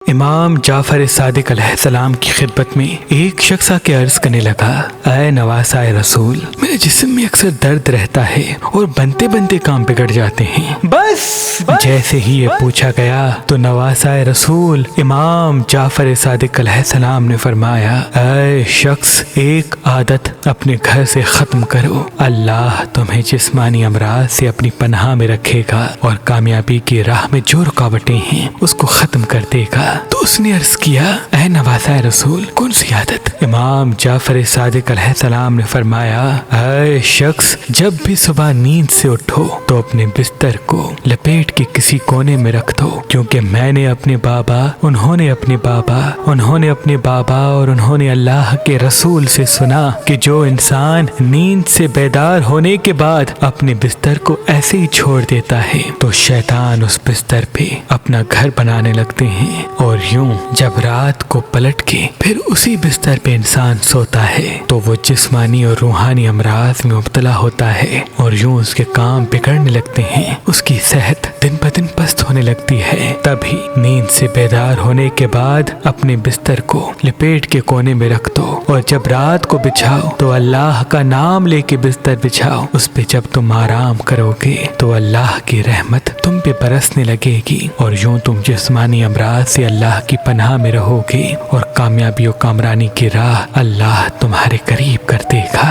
امام جعفر صادق علیہ السلام کی خدمت میں ایک شخص آ کے عرض کرنے لگا، اے نواسۂ رسول، میرے جسم میں اکثر درد رہتا ہے اور بنتے بنتے کام بگڑ جاتے ہیں۔ بس جیسے ہی یہ پوچھا گیا تو نواسۂ رسول امام جعفر صادق علیہ السلام نے فرمایا، اے شخص، ایک عادت اپنے گھر سے ختم کرو، اللہ تمہیں جسمانی امراض سے اپنی پناہ میں رکھے گا اور کامیابی کی راہ میں جو رکاوٹیں ہیں اس کو ختم کر دے گا۔ تو اس نے عرض کیا، اے نواسۂ رسول، کون سی عادت؟ امام جعفر صادق علیہ السلام نے فرمایا، اے شخص، جب بھی صبح نیند سے اٹھو تو اپنے بستر کو لپیٹ کے کسی کونے میں رکھ دو، کیونکہ میں نے اپنے بابا، انہوں نے اپنے بابا اور انہوں نے اللہ کے رسول سے سنا کہ جو انسان نیند سے بیدار ہونے کے بعد اپنے بستر کو ایسے ہی چھوڑ دیتا ہے تو شیطان اس بستر پہ اپنا گھر بنانے لگتے ہیں، اور یوں جب رات کو پلٹ کے پھر اسی بستر پہ انسان سوتا ہے تو وہ جسمانی اور روحانی امراض میں مبتلا ہوتا ہے، اور یوں اس کے کام بگڑنے لگتے ہیں، اس کی صحت دن بدن پست ہونے لگتی ہے۔ تبھی نیند سے بیدار ہونے کے بعد اپنے بستر کو لپیٹ کے کونے میں رکھ دو، اور جب رات کو بچھاؤ تو اللہ کا نام لے کے بستر بچھاؤ، اس پہ جب تم آرام کرو گے تو اللہ کی رحمت تم پہ برسنے لگے گی، اور یوں تم جسمانی امراض سے اللہ کی پناہ میں رہو گے، اور کامیابی و کامرانی کی راہ اللہ تمہارے قریب کر دے گا۔